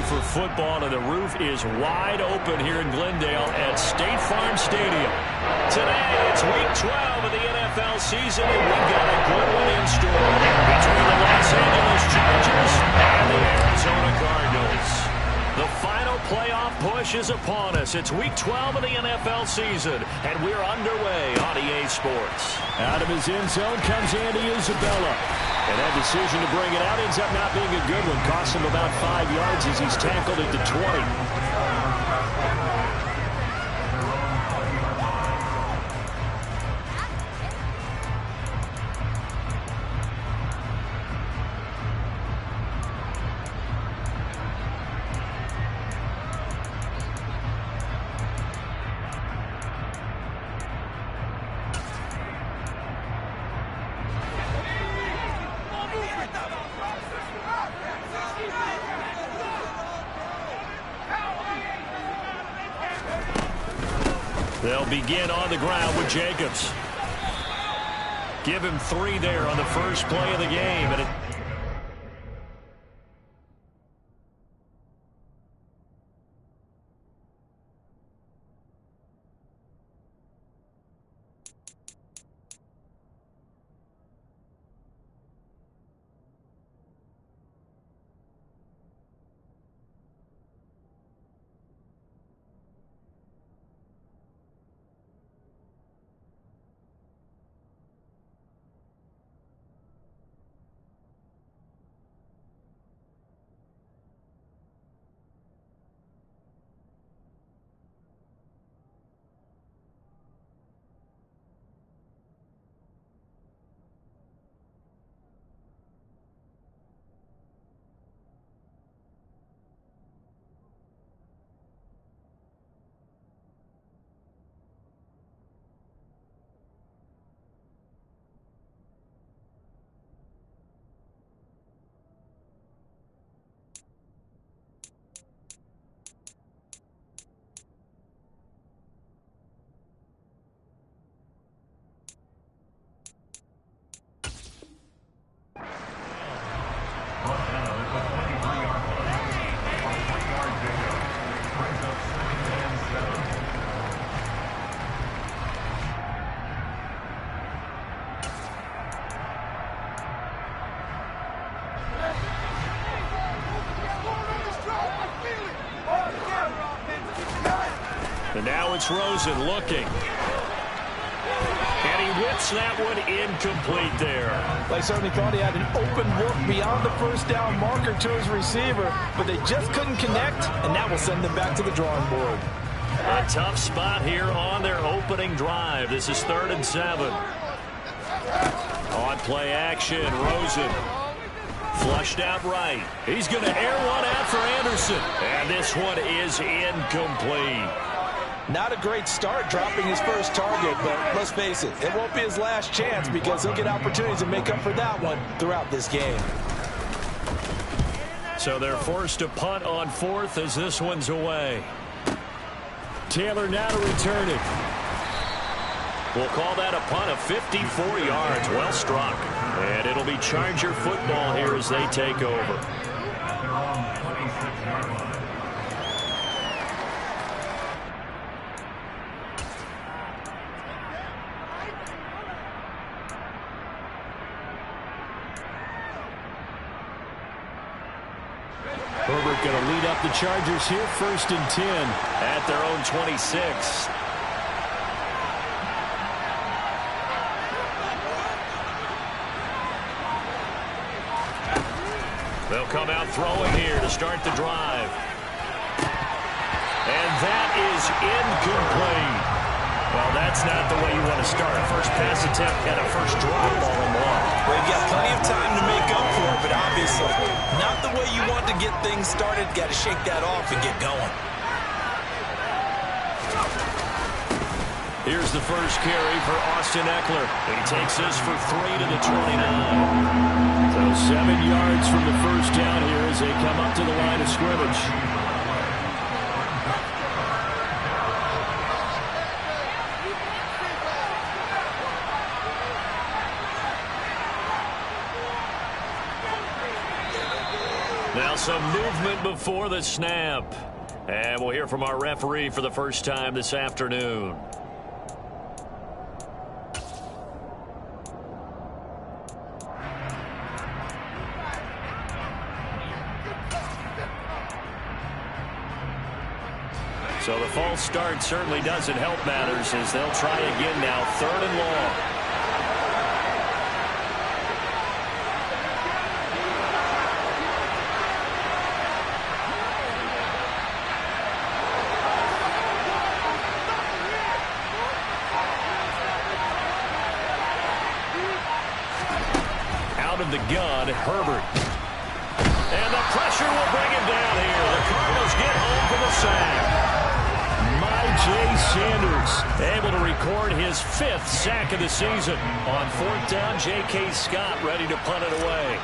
for football, and the roof is wide open here in Glendale at State Farm Stadium. Today, it's Week 12 of the NFL season, and we've got a good one in store between the Los Angeles Chargers and the Arizona Cardinals. The final playoff push is upon us. It's Week 12 of the NFL season, and we're underway on EA Sports. Out of his end zone comes Andy Isabella. And that decision to bring it out ends up not being a good one. Costs him about 5 yards as he's tackled at the 20. They'll begin on the ground with Jacobs. Give him 3 there on the first play of the game. And now it's Rosen looking. And he whips that one incomplete there. They certainly thought he had an open look beyond the first down marker to his receiver, but they just couldn't connect, and that will send them back to the drawing board. A tough spot here on their opening drive. This is 3rd and 7. On play action, Rosen. Flushed out right. He's going to air one out for Anderson. And this one is incomplete. Not a great start dropping his first target, but let's face it, it won't be his last chance because he'll get opportunities to make up for that one throughout this game. So they're forced to punt on 4th as this one's away. Taylor now to return it. We'll call that a punt of 54 yards. Well struck. And it'll be Charger football here as they take over. Herbert going to lead up the Chargers here, 1st and 10. At their own 26. They'll come out throwing here to start the drive. And that is incomplete. Well, that's not the way you want to start. A first pass attempt and a first drop all in one. They've got plenty of time to make up for it, but obviously not the way you want to get things started. Got to shake that off and get going. Here's the first carry for Austin Eckler. He takes this for 3 to the 29. So 7 yards from the first down here as they come up to the line of scrimmage. Now some movement movement before the snap. And we'll hear from our referee for the first time this afternoon. So the false start certainly doesn't help matters as they'll try again now, 3rd and long. Out of the gun, Herbert. And the pressure will bring him down here. The Cardinals get home for the sack. Jay Sanders able to record his 5th sack of the season. On 4th down, J.K. Scott ready to punt it away.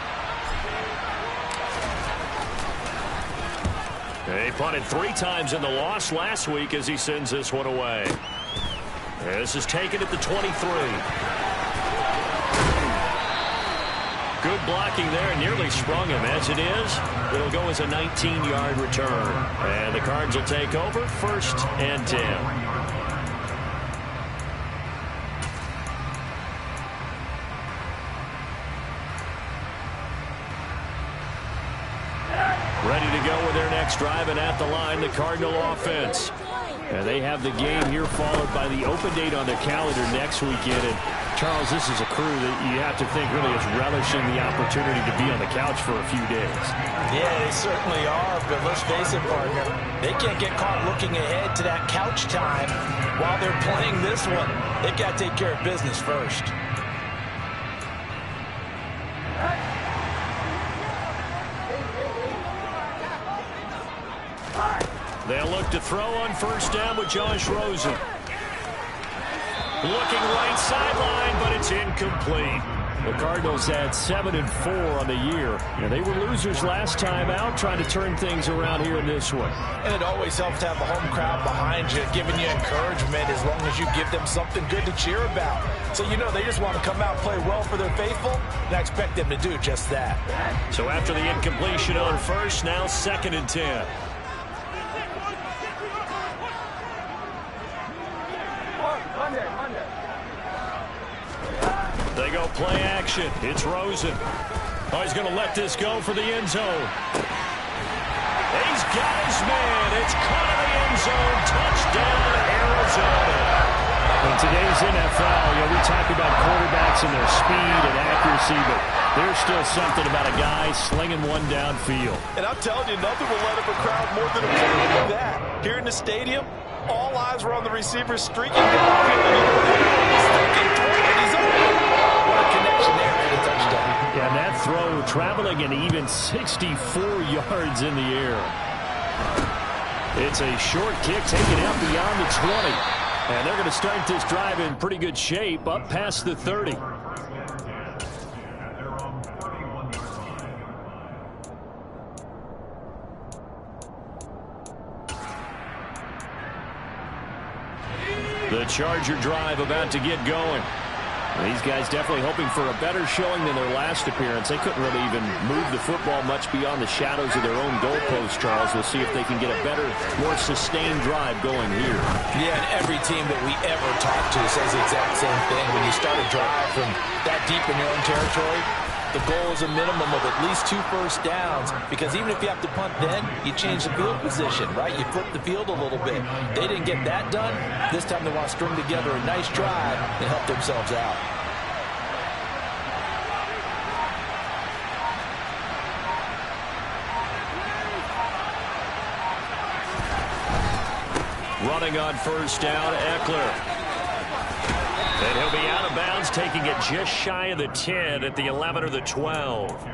He punted 3 times in the loss last week as he sends this one away. This is taken at the 23. Good blocking there, nearly sprung him. As it is, it'll go as a 19-yard return. And the Cards will take over, 1st and 10. Ready to go with their next drive, and at the line, the Cardinal offense. And they have the game here followed by the open date on their calendar next weekend. And Charles, this is a crew that you have to think really is relishing the opportunity to be on the couch for a few days. Yeah, they certainly are, but let's face it, partner. They can't get caught looking ahead to that couch time while they're playing this one. They've got to take care of business first. They'll look to throw on 1st down with Josh Rosen. Looking right sideline, but it's incomplete. The Cardinals had 7-4 on the year. They were losers last time out, trying to turn things around here in this one. And it always helps to have the home crowd behind you, giving you encouragement as long as you give them something good to cheer about. So you know they just want to come out and play well for their faithful, and I expect them to do just that. So after the incompletion on 1st, now 2nd and 10. They go play action. It's Rosen. Oh, he's going to let this go for the end zone. He's got his man. It's caught in the end zone. Touchdown, Arizona. In today's NFL, we talk about quarterbacks and their speed and accuracy, but there's still something about a guy slinging one downfield. And I'm telling you, nothing will light up a crowd more than a play like that. Here in the stadium, all eyes were on the receiver streaking downfield, and he's thinking, and he's open. What a connection there for the touchdown. Yeah, and that throw traveling an even 64 yards in the air. It's a short kick taken out beyond the 20. And they're going to start this drive in pretty good shape up past the 30. The Charger drive about to get going. These guys definitely hoping for a better showing than their last appearance. They couldn't really even move the football much beyond the shadows of their own goalpost, Charles. We'll see if they can get a better, more sustained drive going here. Yeah, and every team that we ever talk to says the exact same thing. When you start a drive from that deep in your own territory, the goal is a minimum of at least 2 first downs, because even if you have to punt then, you change the field position, right? You flip the field a little bit. They didn't get that done. This time they want to string together a nice drive and help themselves out. Running on first down, Eckler. And he'll be out of bounds, taking it just shy of the 10 at the 11 or the 12.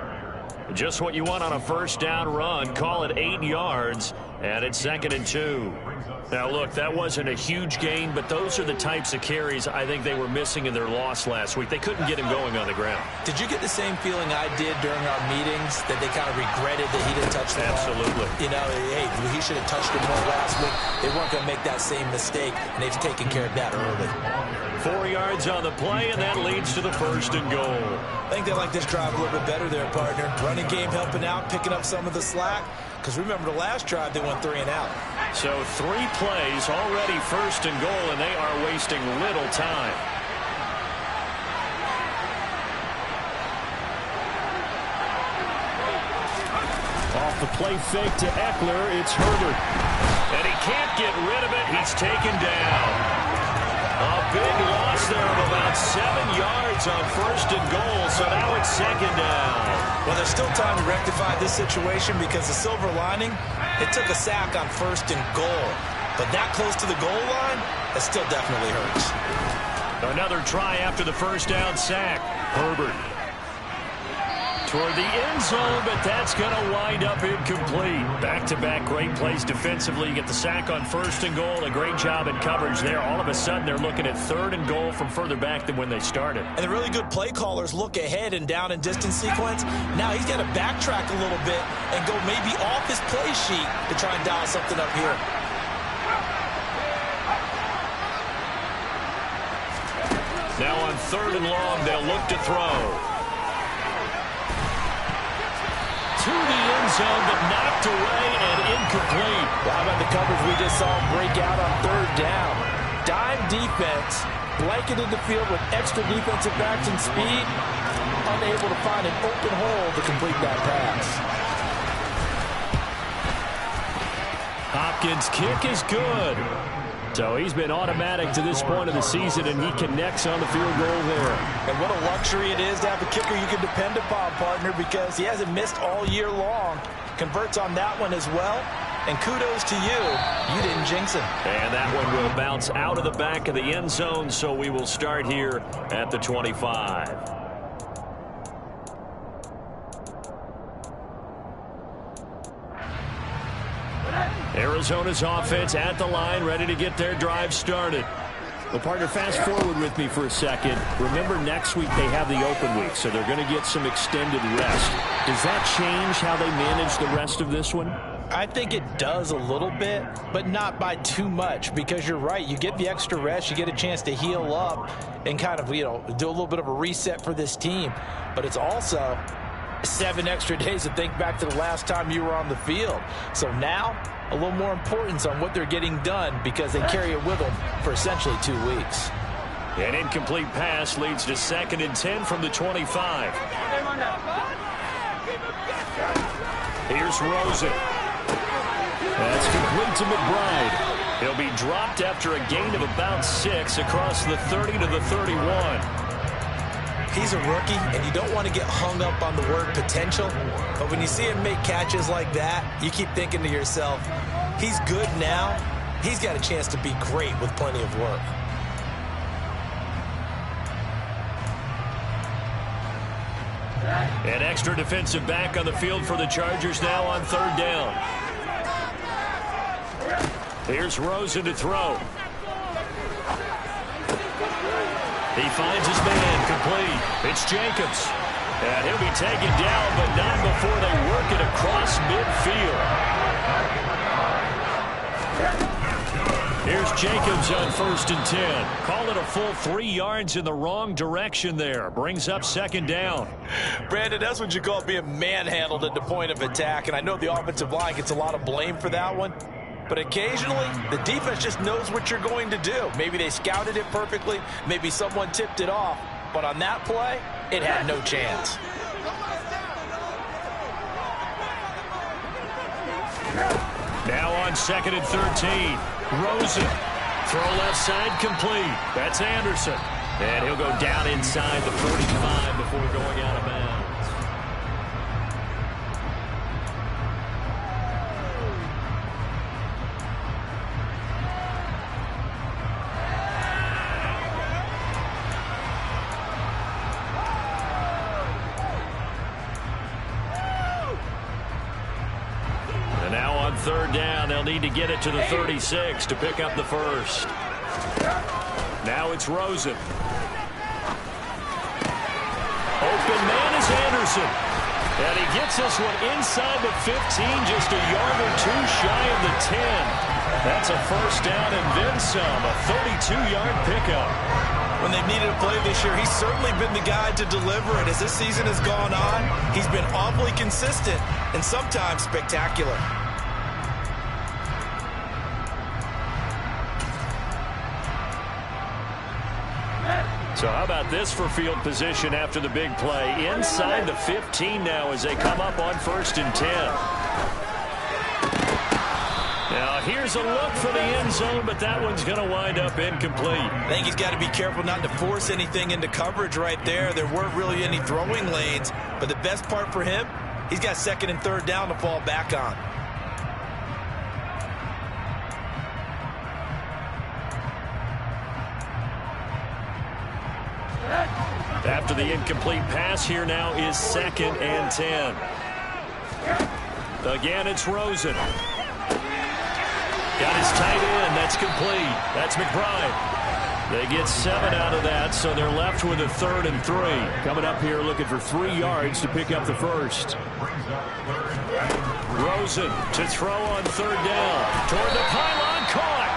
Just what you want on a first down run. Call it 8 yards, and it's 2nd and 2. Now, look, that wasn't a huge gain, but those are the types of carries I think they were missing in their loss last week. They couldn't get him going on the ground. Did you get the same feeling I did during our meetings, that they kind of regretted that he didn't touch the ball? Absolutely. You know, hey, he should have touched it more last week. They weren't going to make that same mistake, and they've taken care of that early. 4 yards on the play, and that leads to the 1st and goal. I think they like this drive a little bit better there, partner. Running game helping out, picking up some of the slack. Because remember, the last drive, they went 3 and out. So 3 plays, already 1st and goal, and they are wasting little time. Off the play fake to Eckler, it's Herbert. And he can't get rid of it. He's taken down. A big loss there of about 7 yards on 1st and goal, so now it's 2nd down. Well, there's still time to rectify this situation because the silver lining, it took a sack on 1st and goal. But that close to the goal line, that still definitely hurts. Another try after the 1st down sack. Herbert toward the end zone, but that's going to wind up incomplete. Back-to-back great plays defensively. You get the sack on 1st and goal. A great job in coverage there. All of a sudden, they're looking at 3rd and goal from further back than when they started. And the really good play callers look ahead and down and distance sequence. Now he's got to backtrack a little bit and go maybe off his play sheet to try and dial something up here. Now on 3rd and long, they'll look to throw. To the end zone, but knocked away and incomplete. Well, how about the coverage we just saw break out on 3rd down? Dime defense, blanketed the field with extra defensive backs and speed, unable to find an open hole to complete that pass. Hopkins' kick is good. So he's been automatic to this point of the season, and he connects on the field goal there. And what a luxury it is to have a kicker you can depend upon, partner, because he hasn't missed all year long. Converts on that one as well. And kudos to you. You didn't jinx him. And that one will bounce out of the back of the end zone, so we will start here at the 25. Arizona's offense at the line, ready to get their drive started. Well, partner, fast forward with me for a second. Remember, next week they have the open week, so they're going to get some extended rest. Does that change how they manage the rest of this one? I think it does a little bit, but not by too much, because you're right. You get the extra rest, you get a chance to heal up and kind of, do a little bit of a reset for this team. But it's also 7 extra days to think back to the last time you were on the field. So now, a little more importance on what they're getting done because they carry it with them for essentially 2 weeks. An incomplete pass leads to 2nd and 10 from the 25. Here's Rosen. That's complete to McBride. He'll be dropped after a gain of about 6 across the 30 to the 31. He's a rookie, and you don't want to get hung up on the word potential. But when you see him make catches like that, you keep thinking to yourself, he's good now. He's got a chance to be great with plenty of work. An extra defensive back on the field for the Chargers now on 3rd down. Here's Rosen to throw. He finds his man complete. It's Jacobs. And he'll be taken down, but not before they work it across midfield. Here's Jacobs on 1st and 10. Call it a full 3 yards in the wrong direction there. Brings up 2nd down. Brandon, that's what you call being manhandled at the point of attack. And I know the offensive line gets a lot of blame for that one. But occasionally, the defense just knows what you're going to do. Maybe they scouted it perfectly. Maybe someone tipped it off. But on that play, it had no chance. Now on 2nd and 13. Rosen. Throw left side complete. That's Anderson. And he'll go down inside the 45 before going out of bounds. And now on 3rd down, they'll need to get it to the 36 to pick up the 1st. Now it's Rosen. Open man is Anderson. And he gets this one inside the 15, just a yard or 2 shy of the 10. That's a 1st down and then some, a 32-yard pickup. when they've needed a play this year, he's certainly been the guy to deliver. And as this season has gone on, he's been awfully consistent and sometimes spectacular. So how about this for field position after the big play? Inside the 15 now as they come up on 1st and 10. Now here's a look for the end zone, but that one's going to wind up incomplete. I think he's got to be careful not to force anything into coverage right there. There weren't really any throwing lanes, but the best part for him, he's got 2nd and 3rd down to fall back on. After the incomplete pass, here now is 2nd and 10. Again, it's Rosen. Got his tight end. That's complete. That's McBride. They get 7 out of that, so they're left with a 3rd and 3. Coming up here looking for 3 yards to pick up the first. Rosen to throw on 3rd down. Toward the pylon, caught.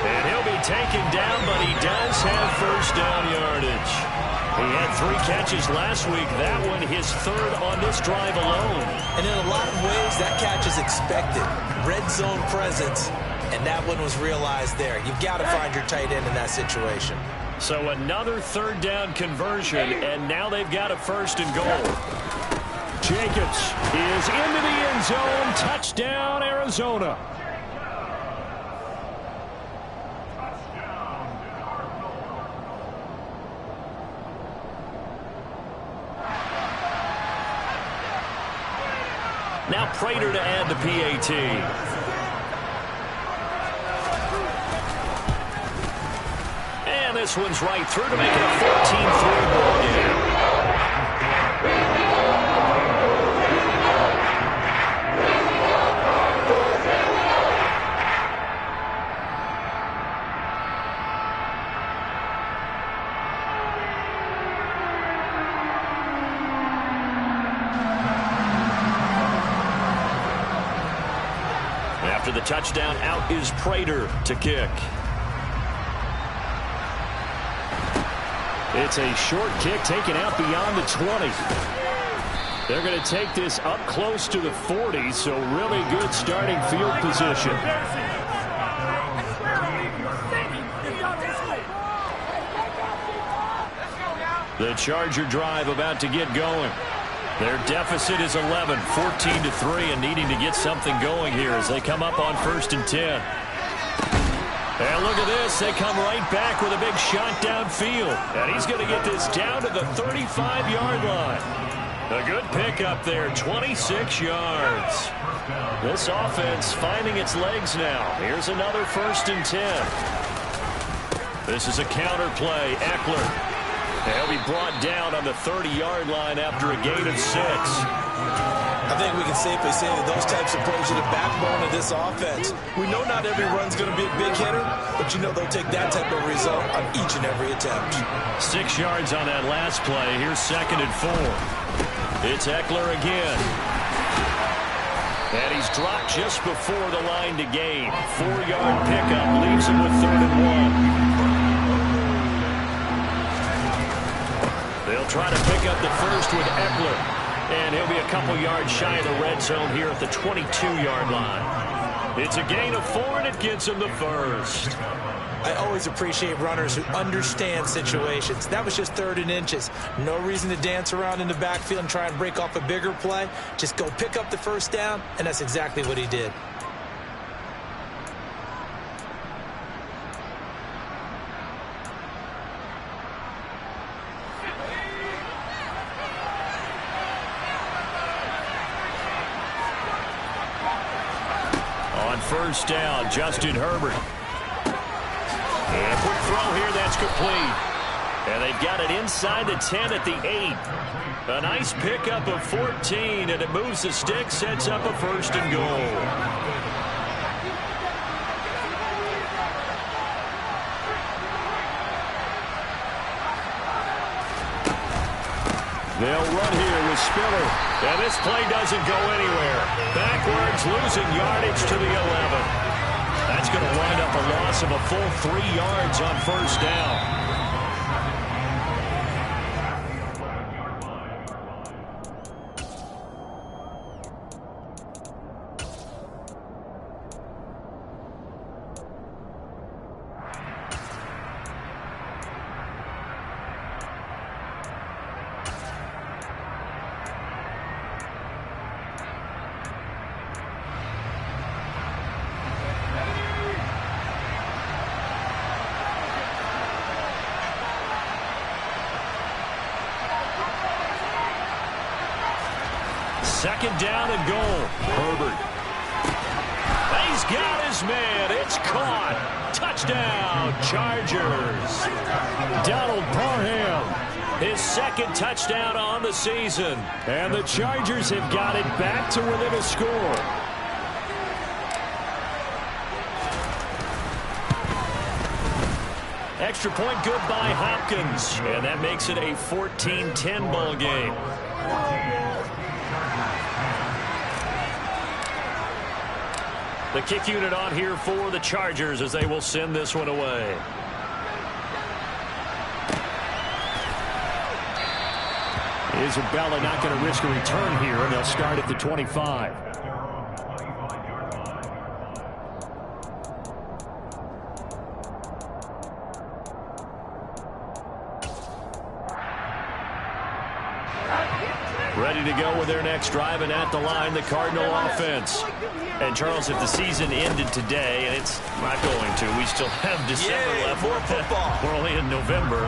And he'll be taken down, but he does have 1st down yardage. He had 3 catches last week. That one his 3rd on this drive alone. And in a lot of ways, that catch is expected. Red zone presence, and that one was realized there. You've got to find your tight end in that situation. So another 3rd down conversion, and now they've got a 1st and goal. Jacobs is into the end zone. Touchdown, Arizona. Now Prater to add the PAT. And this one's right through to make it a 14-3 ball game. After the touchdown, out is Prater to kick. It's a short kick taken out beyond the 20. They're going to take this up close to the 40, so really good starting field position. The Charger drive about to get going. Their deficit is 11, 14-3, and needing to get something going here as they come up on 1st and 10. And look at this. They come right back with a big shot downfield. And he's going to get this down to the 35-yard line. A good pickup there, 26 yards. This offense finding its legs now. Here's another 1st and 10. This is a counter play. Eckler. He'll be brought down on the 30-yard line after a gain of 6. I think we can safely say that those types of plays are the backbone of this offense. We know not every run's going to be a big hitter, but you know they'll take that type of result on each and every attempt. 6 yards on that last play. Here's 2nd and 4. It's Eckler again. And he's dropped just before the line to gain. 4-yard pickup leaves him with 3rd and 1. They'll try to pick up the first with Eckler. And he'll be a couple yards shy of the red zone here at the 22-yard line. It's a gain of 4, and it gets him the first. I always appreciate runners who understand situations. That was just 3rd and inches. No reason to dance around in the backfield and try and break off a bigger play. Just go pick up the 1st down, and that's exactly what he did. On 1st down, Justin Herbert. And a quick throw here, that's complete. And they've got it inside the 10 at the 8. A nice pickup of 14, and it moves the stick, sets up a 1st and goal. They'll run here with Spiller. And this play doesn't go anywhere. Backwards, losing yardage to the 11. That's going to wind up a loss of a full 3 yards on 1st down. Second down and goal. Herbert. He's got his man. It's caught. Touchdown, Chargers. Donald Parham. His second touchdown on the season. And the Chargers have got it back to within a score. Extra point good by Hopkins. And that makes it a 14-10 ball game. The kick unit on here for the Chargers as they will send this one away. Isabella not going to risk a return here, and they'll start at the 25. Ready to go with their next drive, and at the line, the Cardinal offense. And, Charles, if the season ended today, and it's not going to, we still have December left. More football. We're only in November.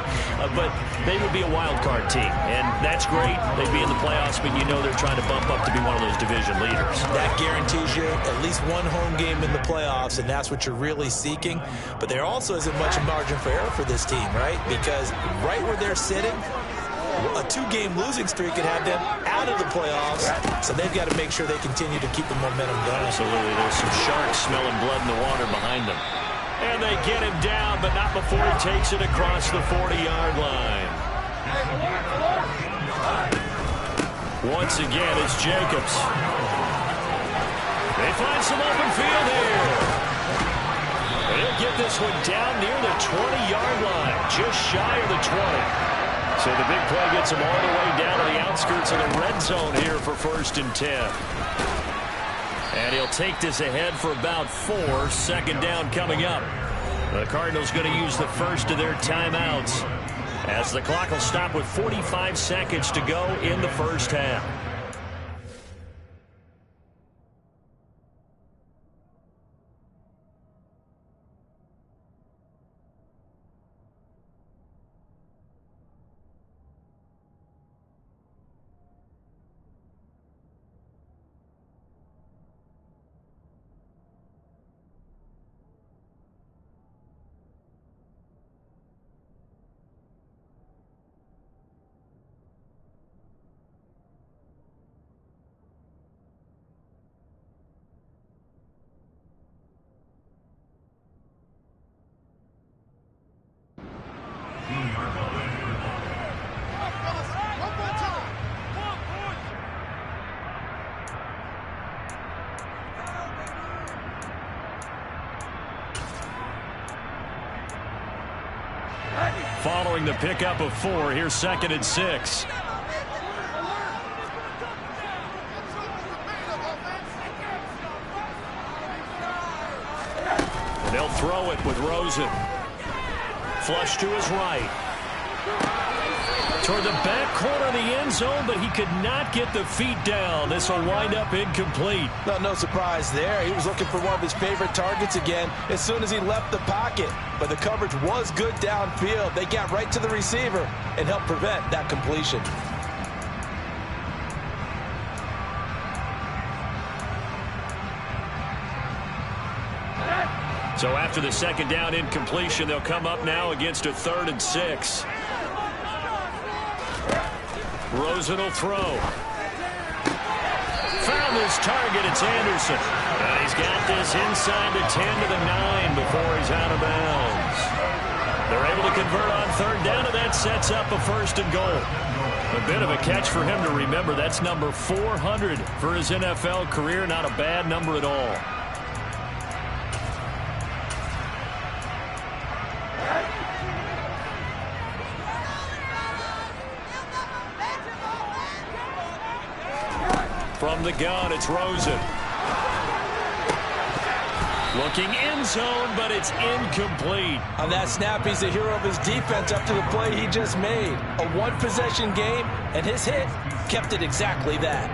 But they would be a wild card team, and that's great. They'd be in the playoffs, but you know they're trying to bump up to be one of those division leaders. That guarantees you at least one home game in the playoffs, and that's what you're really seeking. But there also isn't much margin for error for this team, right? Because right where they're sitting, a 2-game losing streak could have them out of the playoffs, so they've got to make sure they continue to keep the momentum going. Absolutely. There's some sharks smelling blood in the water behind them. And they get him down, but not before he takes it across the 40-yard line. Once again, it's Jacobs. They find some open field here. And he'll get this one down near the 20-yard line, just shy of the 20. So the big play gets him all the way down to the outskirts of the red zone here for 1st and 10. And he'll take this ahead for about 4. Second down coming up. The Cardinals going to use the first of their timeouts as the clock will stop with 45 seconds to go in the first half. Following the pickup of 4, here's 2nd and 6. They'll throw it with Rosen. Flush to his right. Toward the back corner of the end zone, but he could not get the feet down. This will wind up incomplete. No surprise there. He was looking for one of his favorite targets again as soon as he left the pocket. But the coverage was good downfield. They got right to the receiver and helped prevent that completion. So after the second down incompletion, they'll come up now against a 3rd and 6. Rosen will throw. Found his target. It's Anderson. And he's got this inside the 10 to the 9 before he's out of bounds. They're able to convert on 3rd down, and that sets up a 1st and goal. A bit of a catch for him to remember. That's number 400 for his NFL career. Not a bad number at all. From the gun, it's Rosen. Looking end zone, but it's incomplete. On that snap, he's the hero of his defense up to the play he just made. A one-possession game, and his hit kept it exactly that.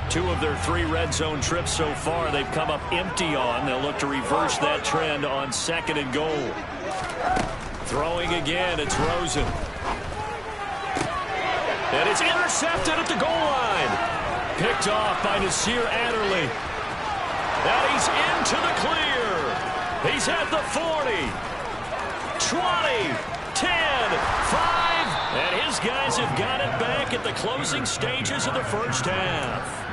2 of their 3 red zone trips so far, they've come up empty on. They'll look to reverse that trend on 2nd and goal. Throwing again, it's Rosen. And it's intercepted at the goal line. Picked off by Nasir Adderley. And he's into the clear. He's at the 40, 20, 10, 5. And his guys have got it back at the closing stages of the first half.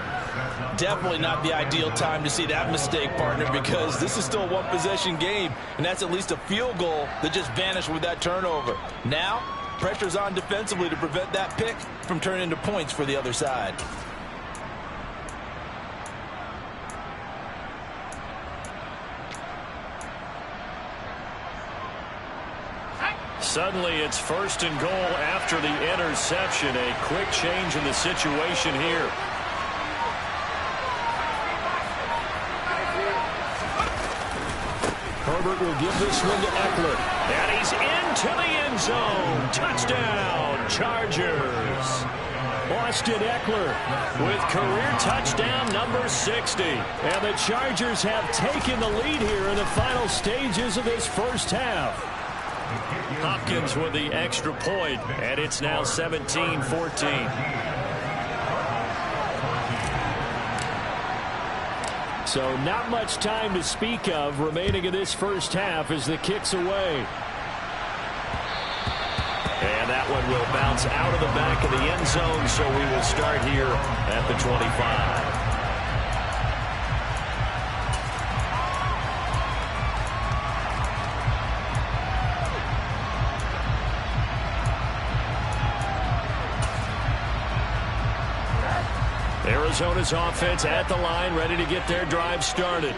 Definitely not the ideal time to see that mistake, partner, because this is still a one-possession game, and that's at least a field goal that just vanished with that turnover. Now, pressure's on defensively to prevent that pick from turning into points for the other side. Suddenly, it's 1st and goal after the interception. A quick change in the situation here. Herbert will give this one to Eckler. And he's into the end zone. Touchdown, Chargers. Austin Eckler With career touchdown number 60. and the Chargers have taken the lead here in the final stages of this first half. Hopkins with the extra point, and it's now 17-14. So not much time to speak of remaining in this first half as the kick's away. And that one will bounce out of the back of the end zone, so we will start here at the 25. Arizona's offense at the line, ready to get their drive started.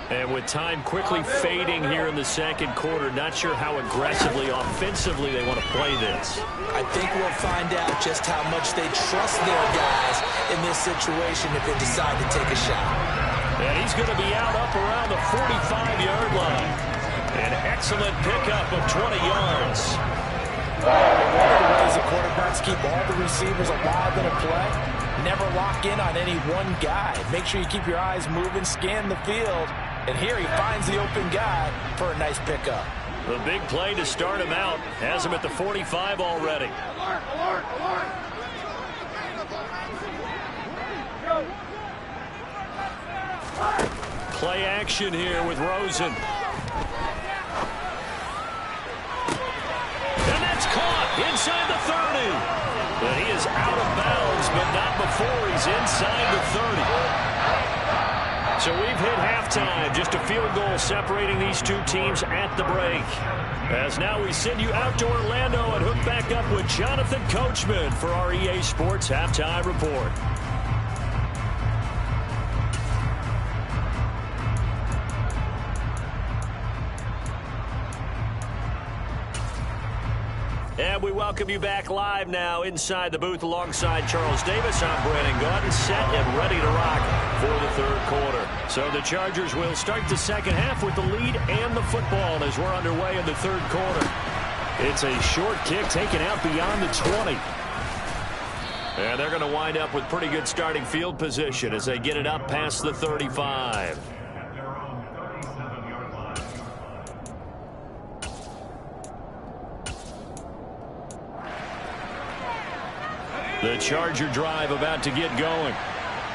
And with time quickly fading here in the second quarter, not sure how aggressively, offensively they want to play this. I think we'll find out just how much they trust their guys in this situation if they decide to take a shot. And he's going to be out up around the 45-yard line. An excellent pickup of 20 yards. One of the ways the quarterbacks keep all the receivers alive in a play, never lock in on any one guy. Make sure you keep your eyes moving, scan the field, and here he finds the open guy for a nice pickup. The big play to start him out has him at the 45 already. Play action here with Rosen. And that's caught inside the 30. But he is out of bounds, but not before he's inside the 30. So we've hit halftime. Just a field goal separating these two teams at the break. As now we send you out to Orlando and hook back up with Jonathan Coachman for our EA Sports Halftime Report. And we welcome you back live now inside the booth alongside Charles Davis. I'm Brandon Gaudin, set and ready to rock for the third quarter. So the Chargers will start the second half with the lead and the football as we're underway in the third quarter. It's a short kick taken out beyond the 20. And they're going to wind up with pretty good starting field position as they get it up past the 35. The Charger drive about to get going.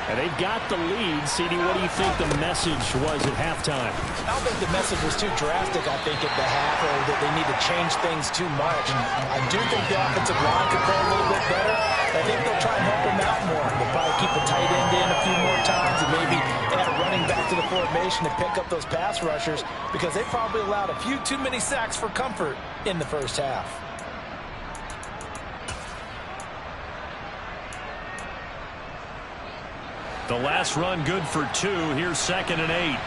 And they've got the lead. CD, what do you think the message was at halftime? I don't think the message was too drastic, I think, at the half, or that they need to change things too much. I do think the offensive line could play a little bit better. I think they'll try and help him out more. They'll probably keep the tight end in a few more times and maybe add a running back to the formation to pick up those pass rushers because they probably allowed a few too many sacks for comfort in the first half. The last run good for 2. Here's 2nd and 8.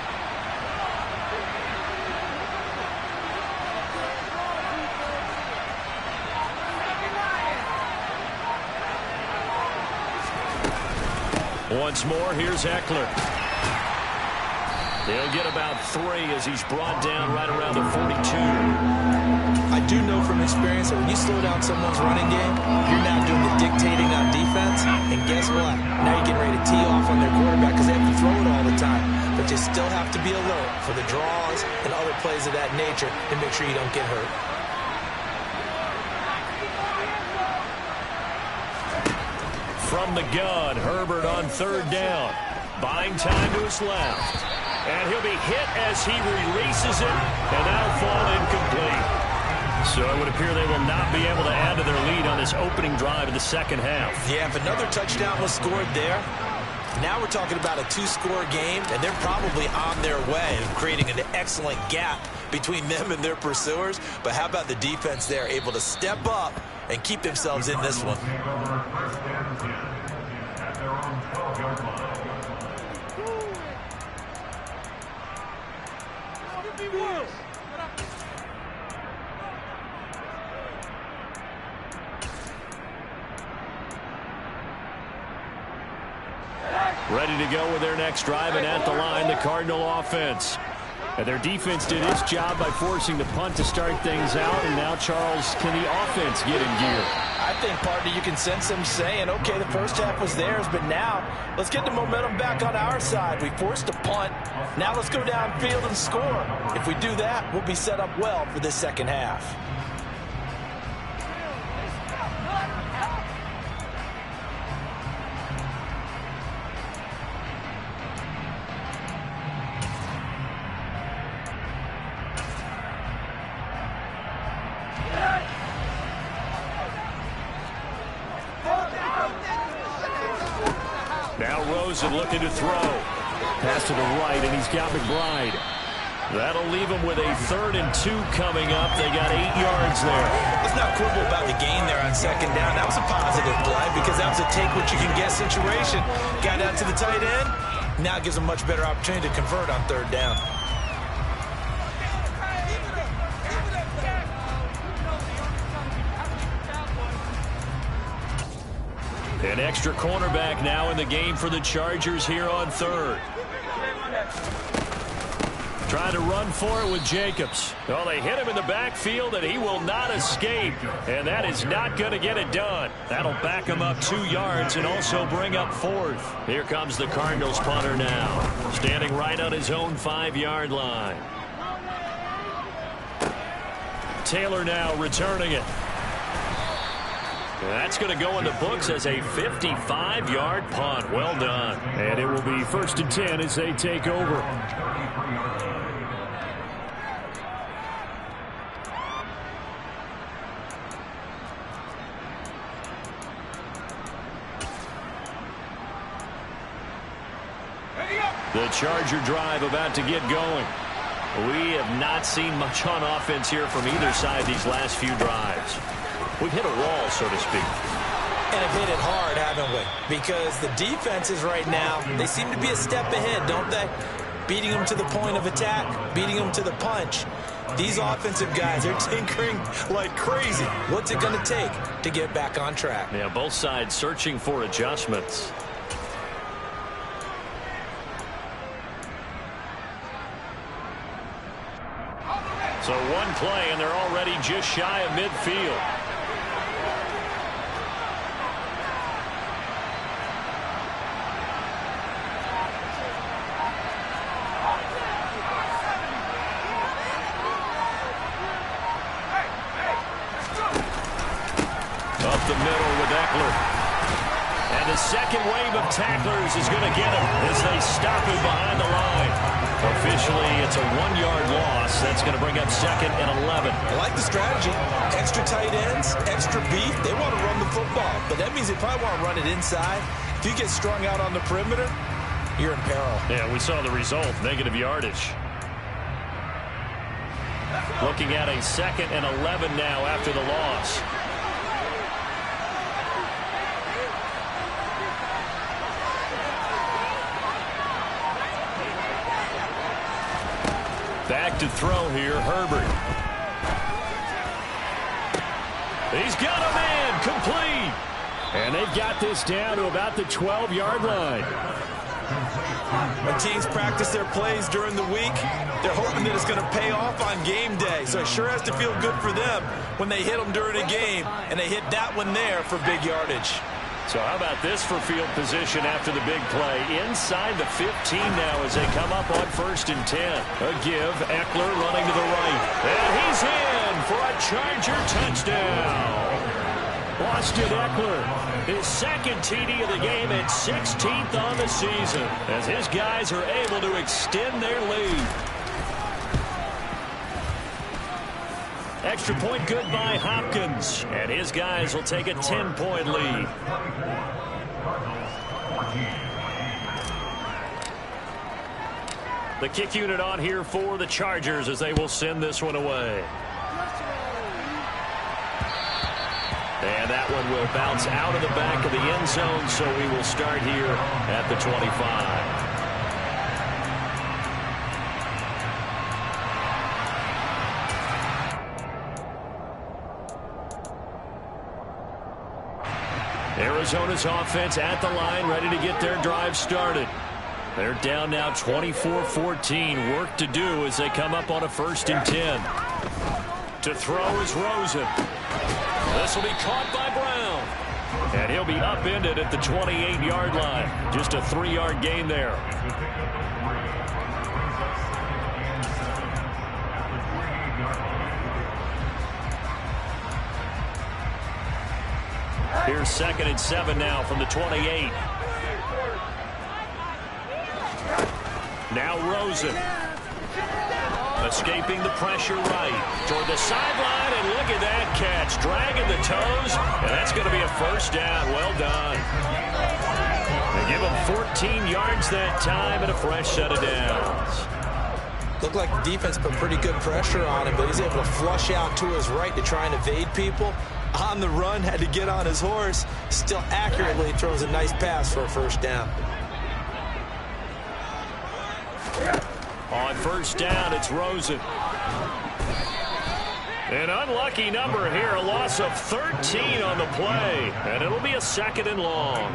Once more, here's Eckler. He'll get about 3 as he's brought down right around the 42. I do know from experience that when you slow down someone's running game, you're now doing the dictating on defense. And guess what? Now you're getting ready to tee off on their quarterback because they have to throw it all the time. But you still have to be alert for the draws and other plays of that nature to make sure you don't get hurt. From the gun, Herbert on third down. Buying time to his left. And he'll be hit as he releases it, and that'll fall incomplete. So it would appear they will not be able to add to their lead on this opening drive of the second half. Yeah, if another touchdown was scored there, now we're talking about a two-score game, and they're probably on their way of creating an excellent gap between them and their pursuers. But how about the defense there, able to step up and keep themselves in this one? Ready to go with their next drive, and at the line, the Cardinal offense. And their defense did its job by forcing the punt to start things out, and now, Charles, can the offense get in gear? I think, partner, you can sense them saying, okay, the first half was theirs, but now let's get the momentum back on our side. We forced a punt. Now let's go downfield and score. If we do that, we'll be set up well for this second half. Now Rosen looking to throw. Pass to the right, and he's got McBride. That'll leave him with a 3rd and 2 coming up. They got 8 yards there. Let's not quibble about the gain there on second down. That was a positive play because that was a take-what-you-can-get situation. Got out to the tight end. Now it gives them a much better opportunity to convert on 3rd down. An extra cornerback now in the game for the Chargers here on 3rd. Trying to run for it with Jacobs. Well, they hit him in the backfield, and he will not escape. And that is not going to get it done. That'll back him up 2 yards and also bring up 4th. Here comes the Cardinals punter now, standing right on his own 5-yard line. Taylor now returning it. That's going to go in the books as a 55-yard punt. Well done. And it will be 1st and 10 as they take over. The Charger drive about to get going. We have not seen much on offense here from either side these last few drives. We've hit a wall, so to speak. And have hit it hard, haven't we? Because the defenses right now, they seem to be a step ahead, don't they? Beating them to the point of attack, beating them to the punch. These offensive guys, they're tinkering like crazy. What's it going to take to get back on track? Yeah, both sides searching for adjustments. So one play, and they're already just shy of midfield. Up the middle with Eckler. And the second wave of tacklers is going to get him as they stop him behind the line. Officially, it's a 1-yard loss. That's going to bring up 2nd and 11. I like the strategy. Extra tight ends, extra beef. They want to run the football, but that means they probably want to run it inside. If you get strung out on the perimeter, you're in peril. Yeah, we saw the result, negative yardage. Looking at a 2nd and 11 now after the loss. Back to throw here, Herbert. He's got a man, complete. And they've got this down to about the 12-yard line. When teams practice their plays during the week, they're hoping something that is going to pay off on game day. So it sure has to feel good for them when they hit them during a game, and they hit that one there for big yardage. So how about this for field position after the big play? Inside the 15 now as they come up on 1st and 10. A give, Eckler running to the right. And he's in for a Charger touchdown. Austin Eckler, his second TD of the game and 16th on the season, as his guys are able to extend their lead. Extra point good by Hopkins, and his guys will take a 10-point lead. The kick unit on here for the Chargers as they will send this one away. And that one will bounce out of the back of the end zone, so we will start here at the 25. Arizona's offense at the line, ready to get their drive started. They're down now 24-14. Work to do as they come up on a 1st and 10. To throw is Rosen. This will be caught by Brown. And he'll be upended at the 28-yard line. Just a 3-yard gain there. Here's 2nd and 7 now from the 28. Now Rosen. Escaping the pressure right. Toward the sideline, and look at that catch. Dragging the toes, and that's going to be a 1st down. Well done. They give him 14 yards that time and a fresh set of downs. Looked like the defense put pretty good pressure on him, but he's able to flush out to his right to try and evade people. On the run, had to get on his horse. Still accurately throws a nice pass for a 1st down. On 1st down, it's Rosen. An unlucky number here, a loss of 13 on the play, and it'll be a 2nd and long.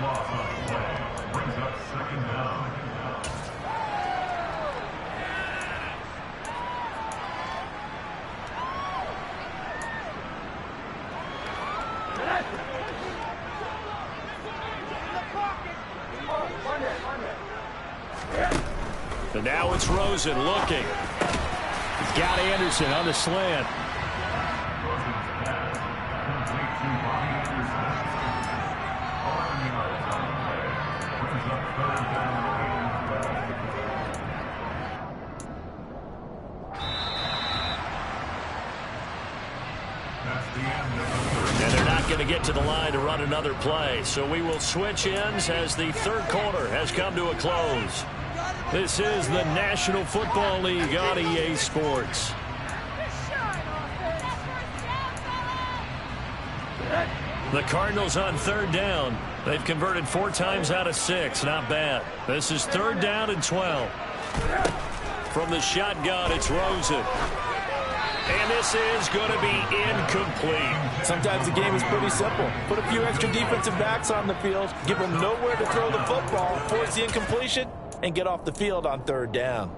And now it's Rosen looking. He's got Anderson on the slant. And they're not going to get to the line to run another play. So we will switch ends as the 3rd quarter has come to a close. This is the National Football League on EA Sports. The Cardinals on 3rd down. They've converted 4 times out of 6. Not bad. This is 3rd down and 12. From the shotgun, it's Rosen. And this is going to be incomplete. Sometimes the game is pretty simple. Put a few extra defensive backs on the field, give them nowhere to throw the football, force the incompletion, and get off the field on 3rd down.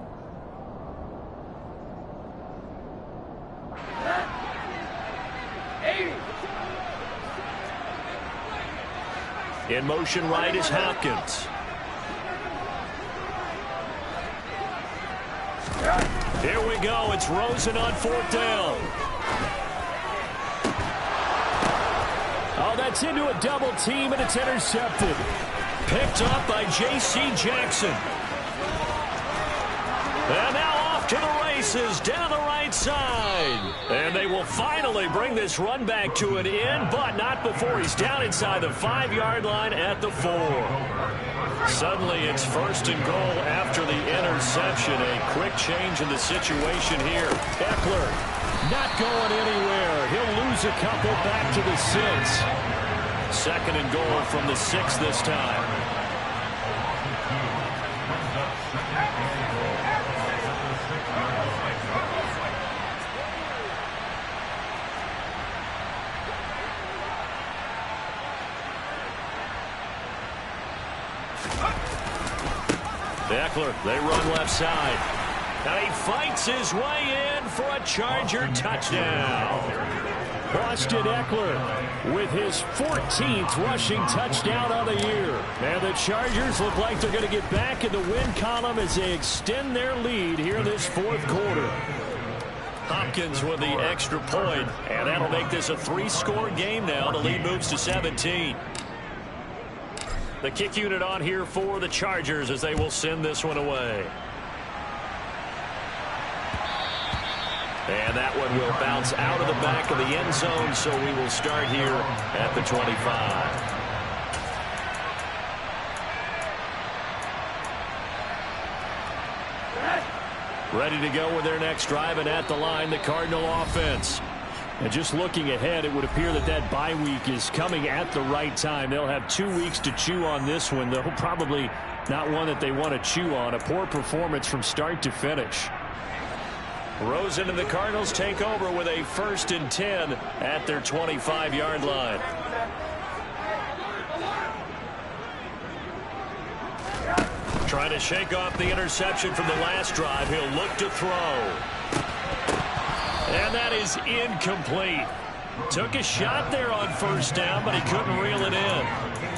In motion right is Hopkins. Here we go. It's Rosen on 4th down. Oh, that's into a double team, and it's intercepted. Picked up by J.C. Jackson. And now off to the races down the right side. And they will finally bring this run back to an end, but not before he's down inside the 5-yard line at the 4. Suddenly it's 1st and goal after the interception. A quick change in the situation here. Eckler not going anywhere. He'll lose a couple back to the 6. 2nd and goal from the 6 this time. Eckler, they run left side. And he fights his way in for a Charger touchdown. Austin Eckler with his 14th rushing touchdown of the year. And the Chargers look like they're going to get back in the win column as they extend their lead here in this fourth quarter. Hopkins with the extra point, and that'll make this a 3-score game now. The lead moves to 17. The kick unit on here for the Chargers as they will send this one away. And that one will bounce out of the back of the end zone, so we will start here at the 25. Ready to go with their next drive, and at the line, the Cardinal offense. And just looking ahead, it would appear that that bye week is coming at the right time. They'll have 2 weeks to chew on this one, though probably not one that they want to chew on. A poor performance from start to finish. Rosen and the Cardinals take over with a 1st and 10 at their 25-yard line. Trying to shake off the interception from the last drive. He'll look to throw. And that is incomplete. Took a shot there on 1st down, but he couldn't reel it in.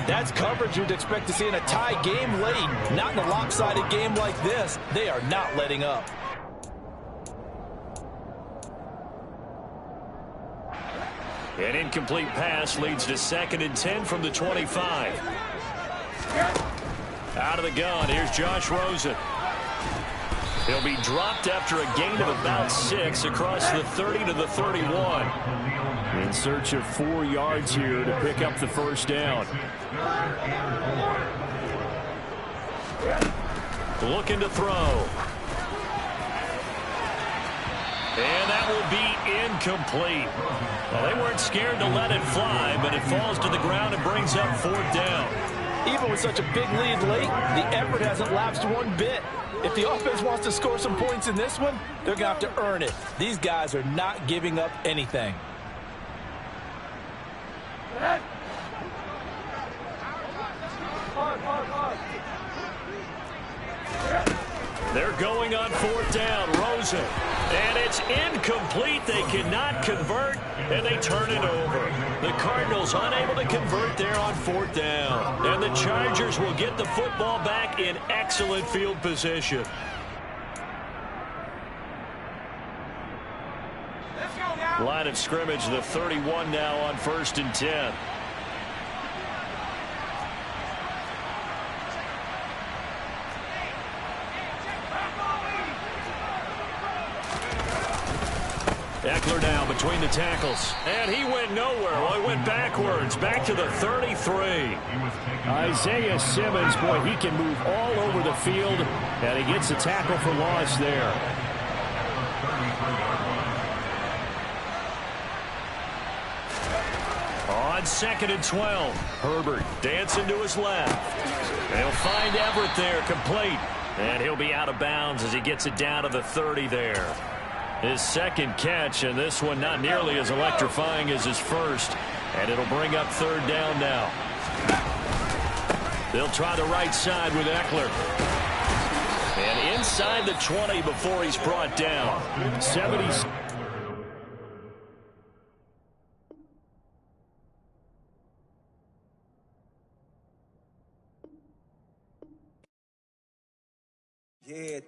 That's coverage you'd expect to see in a tie game late. Not in a lopsided game like this. They are not letting up. An incomplete pass leads to 2nd and 10 from the 25. Out of the gun, here's Josh Rosen. He'll be dropped after a gain of about 6 across the 30 to the 31. In search of 4 yards here to pick up the 1st down. Looking to throw. And that will be incomplete. Well, they weren't scared to let it fly, but it falls to the ground and brings up 4th down. Even with such a big lead late, the effort hasn't lapsed one bit. If the offense wants to score some points in this one, they're going to have to earn it. These guys are not giving up anything. They're going on 4th down. Rosen. And it's incomplete. They cannot convert, and they turn it over. The Cardinals unable to convert there on 4th down. And the Chargers will get the football back in excellent field position. Line of scrimmage, the 31 now on 1st and 10. Eckler now between the tackles. And he went nowhere. Well, he went backwards. Back to the 33. Isaiah Simmons, boy, he can move all over the field. And he gets a tackle for loss there. On 2nd and 12. Herbert dancing to his left. They'll find Everett there, complete. And he'll be out of bounds as he gets it down to the 30 there. His 2nd catch, and this one not nearly as electrifying as his 1st. And it'll bring up 3rd down now. They'll try the right side with Eckler. And inside the 20 before he's brought down. 70. Yeah,